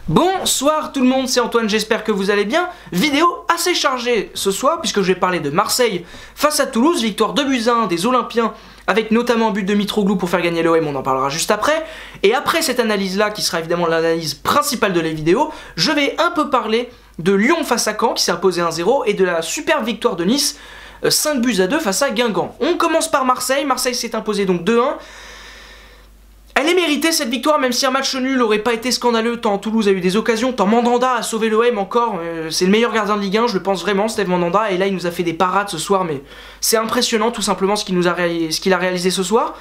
Bonsoir tout le monde, c'est Antoine, j'espère que vous allez bien. Vidéo assez chargée ce soir puisque je vais parler de Marseille face à Toulouse, victoire 2-1 des Olympiens avec notamment un but de Mitroglou pour faire gagner l'OM, on en parlera juste après. Et après cette analyse là, qui sera évidemment l'analyse principale de la vidéo, je vais un peu parler de Lyon face à Caen qui s'est imposé 1-0 et de la superbe victoire de Nice 5-2 face à Guingamp. On commence par Marseille, Marseille s'est imposé donc 2-1. Elle est méritée cette victoire, même si un match nul n'aurait pas été scandaleux, tant Toulouse a eu des occasions, tant Mandanda a sauvé l'OM encore, c'est le meilleur gardien de Ligue 1, je le pense vraiment, Steve Mandanda, et là il nous a fait des parades ce soir, mais c'est impressionnant tout simplement ce qu'il a réalisé ce soir.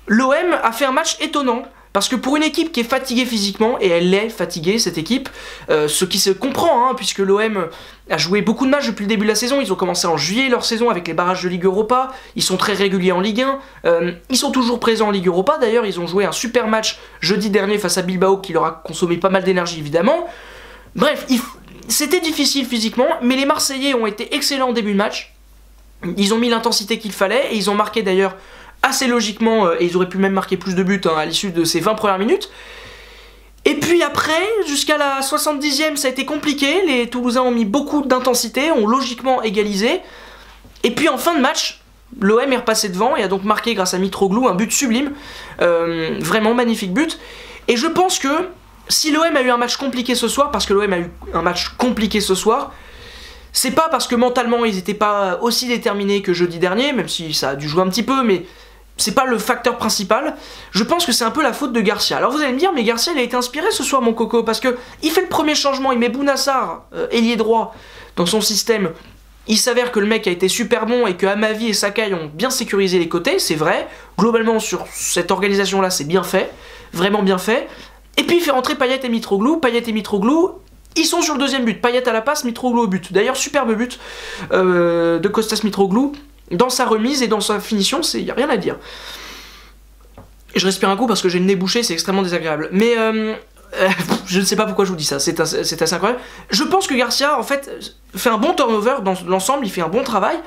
L'OM a fait un match étonnant, parce que pour une équipe qui est fatiguée physiquement, et elle l'est fatiguée cette équipe, ce qui se comprend, puisque l'OM a joué beaucoup de matchs depuis le début de la saison, ils ont commencé en juillet leur saison avec les barrages de Ligue Europa, ils sont très réguliers en Ligue 1, ils sont toujours présents en Ligue Europa, d'ailleurs ils ont joué un super match jeudi dernier face à Bilbao qui leur a consommé pas mal d'énergie évidemment. Bref, c'était difficile physiquement, mais les Marseillais ont été excellents au début de match, ils ont mis l'intensité qu'il fallait, et ils ont marqué d'ailleurs assez logiquement, et ils auraient pu même marquer plus de buts à l'issue de ces 20 premières minutes. Et puis après, jusqu'à la 70e, ça a été compliqué, les Toulousains ont mis beaucoup d'intensité, ont logiquement égalisé, et puis en fin de match, l'OM est repassé devant et a donc marqué grâce à Mitroglou un but sublime, vraiment magnifique but, et je pense que si l'OM a eu un match compliqué ce soir, parce que l'OM a eu un match compliqué ce soir, c'est pas parce que mentalement ils étaient pas aussi déterminés que jeudi dernier, même si ça a dû jouer un petit peu, mais c'est pas le facteur principal. Je pense que c'est un peu la faute de Garcia. Alors vous allez me dire, mais Garcia il a été inspiré ce soir mon coco, parce que il fait le premier changement, il met Bounassar, ailier droit, dans son système. Il s'avère que le mec a été super bon et que Amavi et Sakai ont bien sécurisé les côtés, c'est vrai. Globalement sur cette organisation là c'est bien fait, vraiment bien fait. Et puis il fait rentrer Payet et Mitroglou, ils sont sur le deuxième but, Payet à la passe, Mitroglou au but. D'ailleurs superbe but de Kostas Mitroglou. Dans sa remise et dans sa finition, il n'y a rien à dire. Et je respire un coup parce que j'ai le nez bouché, c'est extrêmement désagréable. Mais je ne sais pas pourquoi je vous dis ça, c'est assez incroyable. Je pense que Garcia, en fait, fait un bon turnover dans l'ensemble, il fait un bon travail.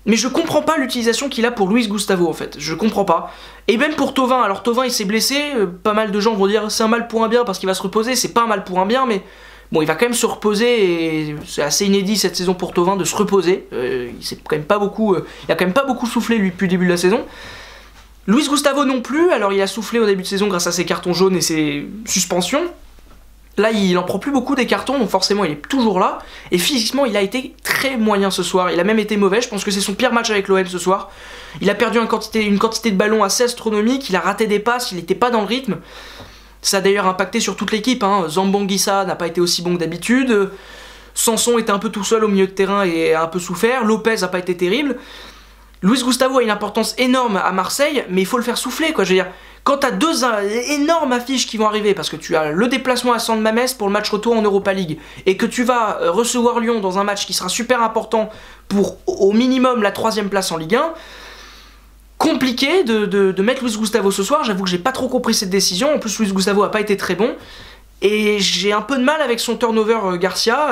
Mais je comprends pas l'utilisation qu'il a pour Luis Gustavo, en fait. Je comprends pas. Et même pour Thauvin, alors Thauvin il s'est blessé, pas mal de gens vont dire c'est un mal pour un bien parce qu'il va se reposer, c'est pas un mal pour un bien, mais... Bon, il va quand même se reposer et c'est assez inédit cette saison pour Thauvin de se reposer. Il a quand même pas beaucoup soufflé lui depuis le début de la saison. Luis Gustavo non plus, alors il a soufflé au début de saison grâce à ses cartons jaunes et ses suspensions. Là, il en prend plus beaucoup des cartons, donc forcément il est toujours là. Et physiquement, il a été très moyen ce soir. Il a même été mauvais, je pense que c'est son pire match avec l'OM ce soir. Il a perdu une quantité de ballons assez astronomique, il a raté des passes, il n'était pas dans le rythme. Ça a d'ailleurs impacté sur toute l'équipe, Zambangissa n'a pas été aussi bon que d'habitude, Sanson était un peu tout seul au milieu de terrain et a un peu souffert, Lopez n'a pas été terrible. Luis Gustavo a une importance énorme à Marseille, mais il faut le faire souffler, quoi. Je veux dire, quand tu as deux énormes affiches qui vont arriver, parce que tu as le déplacement à San Mamés pour le match retour en Europa League, et que tu vas recevoir Lyon dans un match qui sera super important pour au minimum la 3ème place en Ligue 1, compliqué de mettre Luis Gustavo ce soir, j'avoue que j'ai pas trop compris cette décision, en plus Luis Gustavo a pas été très bon, et j'ai un peu de mal avec son turnover Garcia,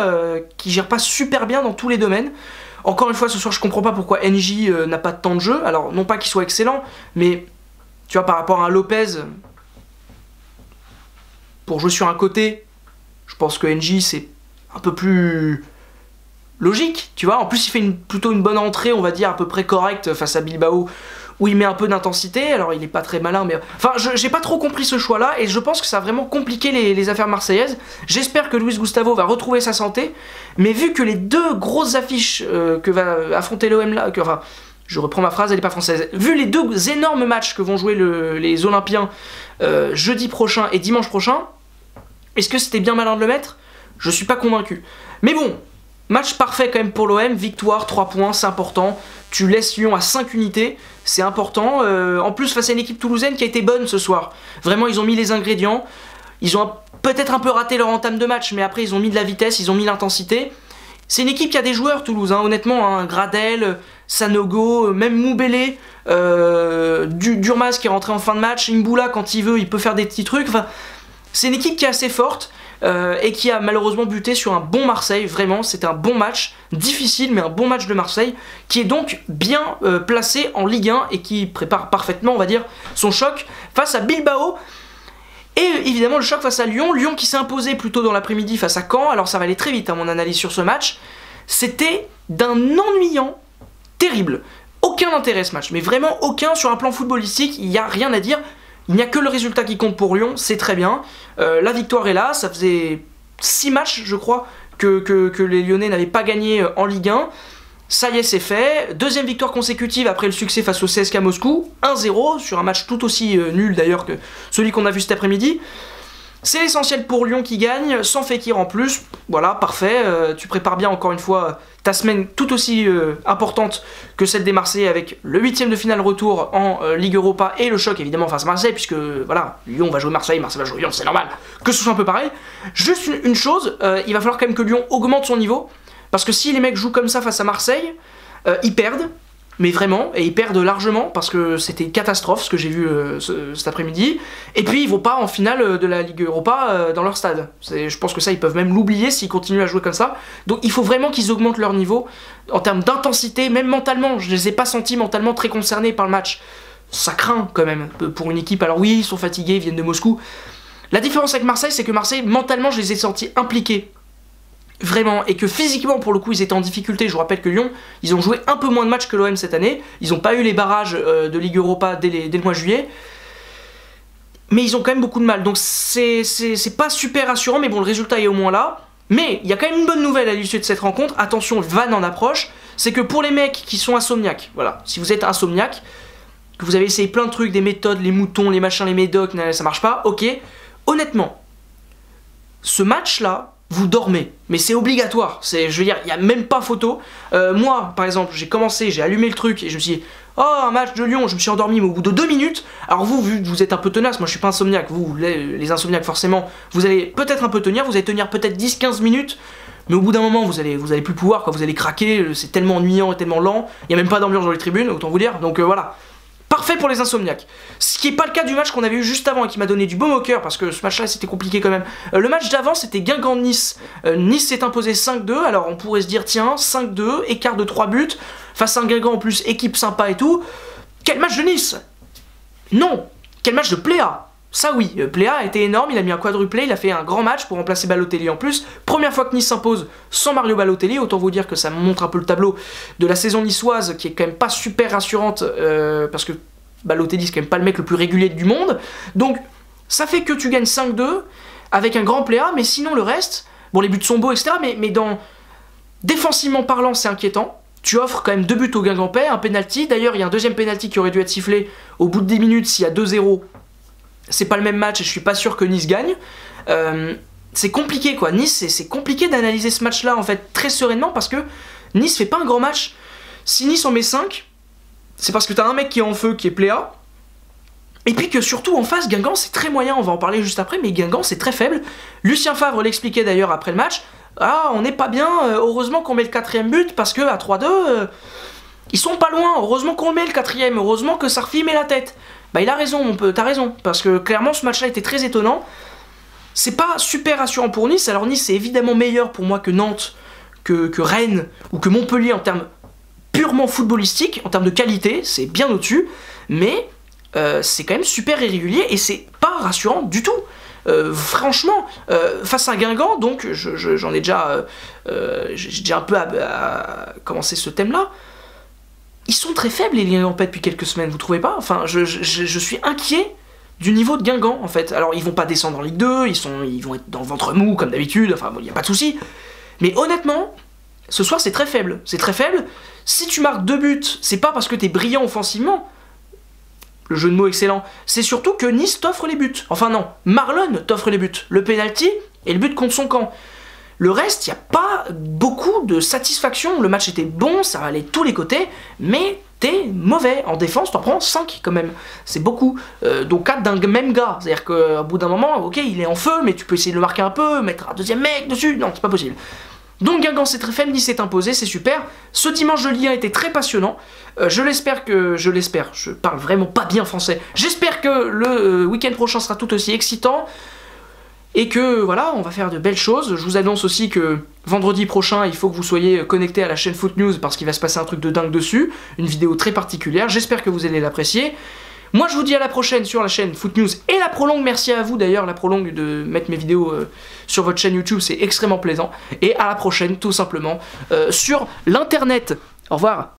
qui gère pas super bien dans tous les domaines. Encore une fois ce soir je comprends pas pourquoi NJ n'a pas de temps de jeu, alors non pas qu'il soit excellent, mais tu vois par rapport à un Lopez, pour jouer sur un côté, je pense que NJ c'est un peu plus... logique, tu vois, en plus il fait plutôt une bonne entrée, on va dire à peu près correcte face à Bilbao, où il met un peu d'intensité, alors il est pas très malin, mais... Enfin, j'ai pas trop compris ce choix-là, et je pense que ça a vraiment compliqué les affaires marseillaises. J'espère que Luis Gustavo va retrouver sa santé, mais vu que les deux grosses affiches que va affronter l'OM là, enfin, je reprends ma phrase, elle est pas française, vu les deux énormes matchs que vont jouer les Olympiens jeudi prochain et dimanche prochain, est-ce que c'était bien malin de le mettre? Je suis pas convaincu. Mais bon, match parfait quand même pour l'OM, victoire, 3 points, c'est important. Tu laisses Lyon à 5 unités, c'est important. En plus face à une équipe toulousaine qui a été bonne ce soir. Vraiment ils ont mis les ingrédients. Ils ont peut-être un peu raté leur entame de match, mais après ils ont mis de la vitesse, ils ont mis l'intensité. C'est une équipe qui a des joueurs Toulouse, honnêtement, Gradel, Sanogo, même Moubélé, Durmaz qui est rentré en fin de match, Imboula quand il veut il peut faire des petits trucs. Enfin, c'est une équipe qui est assez forte. Et qui a malheureusement buté sur un bon Marseille, vraiment c'était un bon match, difficile mais un bon match de Marseille, qui est donc bien placé en Ligue 1 et qui prépare parfaitement on va dire son choc face à Bilbao. Et évidemment le choc face à Lyon, Lyon qui s'est imposé plus tôt dans l'après-midi face à Caen, alors ça va aller très vite mon analyse sur ce match, c'était d'un ennuyant terrible. Aucun intérêt ce match, mais vraiment aucun sur un plan footballistique, il n'y a rien à dire, il n'y a que le résultat qui compte pour Lyon, c'est très bien. La victoire est là, ça faisait 6 matchs je crois que les Lyonnais n'avaient pas gagné en Ligue 1. Ça y est, c'est fait. Deuxième victoire consécutive après le succès face au CSKA Moscou. 1-0 sur un match tout aussi nul d'ailleurs que celui qu'on a vu cet après-midi. C'est l'essentiel pour Lyon qui gagne, sans Fekir en plus. Voilà, parfait. Tu prépares bien encore une fois ta semaine tout aussi importante que celle des Marseillais avec le 8ème de finale retour en Ligue Europa et le choc évidemment face à Marseille, puisque voilà, Lyon va jouer Marseille, Marseille va jouer Lyon, c'est normal que ce soit un peu pareil. Juste une chose, il va falloir quand même que Lyon augmente son niveau. Parce que si les mecs jouent comme ça face à Marseille, ils perdent, mais vraiment, et ils perdent largement, parce que c'était une catastrophe ce que j'ai vu cet après-midi, et puis ils vont pas en finale de la Ligue Europa dans leur stade. Je pense que ça, ils peuvent même l'oublier s'ils continuent à jouer comme ça. Donc il faut vraiment qu'ils augmentent leur niveau, en termes d'intensité, même mentalement. Je les ai pas sentis mentalement très concernés par le match. Ça craint quand même, pour une équipe. Alors oui, ils sont fatigués, ils viennent de Moscou. La différence avec Marseille, c'est que Marseille, mentalement, je les ai sentis impliqués. Vraiment, et que physiquement pour le coup ils étaient en difficulté. Je vous rappelle que Lyon, ils ont joué un peu moins de matchs que l'OM cette année, ils n'ont pas eu les barrages de Ligue Europa dès le mois de juillet, mais ils ont quand même beaucoup de mal, donc c'est pas super rassurant, mais bon, le résultat est au moins là. Mais il y a quand même une bonne nouvelle à l'issue de cette rencontre, attention, Van en approche, c'est que pour les mecs qui sont insomniaques, voilà, si vous êtes insomniaque, que vous avez essayé plein de trucs, des méthodes, les moutons, les machins, les médocs, ça marche pas, ok, honnêtement, ce match là, vous dormez, mais c'est obligatoire, je veux dire, il n'y a même pas photo. Moi, par exemple, j'ai allumé le truc et je me suis dit, oh, un match de Lyon, je me suis endormi, mais au bout de 2 minutes, alors vous, vu que vous êtes un peu tenace, moi je suis pas insomniaque, vous, les insomniaques forcément, vous allez peut-être un peu tenir, vous allez tenir peut-être 10-15 minutes, mais au bout d'un moment, vous allez plus pouvoir, quoi, vous allez craquer, c'est tellement ennuyant et tellement lent, il n'y a même pas d'ambiance dans les tribunes, autant vous dire, donc voilà. Parfait pour les insomniaques. Ce qui n'est pas le cas du match qu'on avait eu juste avant et qui m'a donné du baume au cœur parce que ce match-là c'était compliqué quand même. Le match d'avant c'était Guingamp-Nice. Nice s'est imposé 5-2. Alors on pourrait se dire tiens 5-2, écart de 3 buts face à un Guingamp en plus, équipe sympa et tout. Quel match de Nice? Non. Quel match de Pléa? Ça oui, Pléa a été énorme, il a mis un quadruplé, il a fait un grand match pour remplacer Balotelli en plus. Première fois que Nice s'impose sans Mario Balotelli, autant vous dire que ça montre un peu le tableau de la saison niçoise qui est quand même pas super rassurante parce que Balotelli c'est quand même pas le mec le plus régulier du monde. Donc ça fait que tu gagnes 5-2 avec un grand Pléa, mais sinon le reste, bon les buts sont beaux etc, mais défensivement parlant c'est inquiétant. Tu offres quand même 2 buts au Guingampais, un penalty, d'ailleurs il y a un deuxième penalty qui aurait dû être sifflé au bout de 10 minutes s'il y a 2-0. C'est pas le même match et je suis pas sûr que Nice gagne. C'est compliqué quoi, Nice, c'est compliqué d'analyser ce match là en fait très sereinement parce que Nice fait pas un grand match. Si Nice en met 5, c'est parce que t'as un mec qui est en feu, qui est Pléa, et puis que surtout en face, Guingamp c'est très moyen, on va en parler juste après, mais Guingamp c'est très faible. Lucien Favre l'expliquait d'ailleurs après le match, ah on n'est pas bien, heureusement qu'on met le 4ème but parce que à 3-2, ils sont pas loin, heureusement qu'on le met le 4ème, heureusement que Sarfi met la tête. Bah il a raison mon pote, t'as raison, parce que clairement ce match-là était très étonnant. C'est pas super rassurant pour Nice, alors Nice c'est évidemment meilleur pour moi que Nantes, que Rennes ou que Montpellier en termes purement footballistiques, en termes de qualité, c'est bien au-dessus, mais c'est quand même super irrégulier et c'est pas rassurant du tout. Franchement, face à Guingamp, donc j'en ai déjà, j'ai déjà un peu commencé ce thème-là. Ils sont très faibles les Guingampais depuis quelques semaines, vous trouvez pas? Enfin, je suis inquiet du niveau de Guingamp en fait. Alors ils vont pas descendre en Ligue 2, ils vont être dans le ventre mou comme d'habitude, enfin bon, y a pas de souci. Mais honnêtement, ce soir c'est très faible. C'est très faible. Si tu marques 2 buts, c'est pas parce que t'es brillant offensivement. Le jeu de mots excellent. C'est surtout que Nice t'offre les buts. Enfin non, Marlon t'offre les buts. Le penalty et le but contre son camp. Le reste, il n'y a pas beaucoup de satisfaction. Le match était bon, ça allait de tous les côtés, mais t'es mauvais. En défense, t'en prends 5 quand même. C'est beaucoup. Donc 4 d'un même gars. C'est-à-dire qu'au bout d'un moment, ok, il est en feu, mais tu peux essayer de le marquer un peu, mettre un deuxième mec dessus. Non, c'est pas possible. Donc Guingamp c'est très faible, Nice s'est imposé, c'est super. Ce dimanche de Ligue 1 était très passionnant. Je parle vraiment pas bien français. J'espère que le week-end prochain sera tout aussi excitant. Et que voilà, on va faire de belles choses. Je vous annonce aussi que vendredi prochain, il faut que vous soyez connectés à la chaîne Foot News parce qu'il va se passer un truc de dingue dessus. Une vidéo très particulière, j'espère que vous allez l'apprécier. Moi je vous dis à la prochaine sur la chaîne Foot News et la Prolongue. Merci à vous d'ailleurs, la Prolongue, de mettre mes vidéos sur votre chaîne YouTube, c'est extrêmement plaisant. Et à la prochaine tout simplement sur l'internet. Au revoir.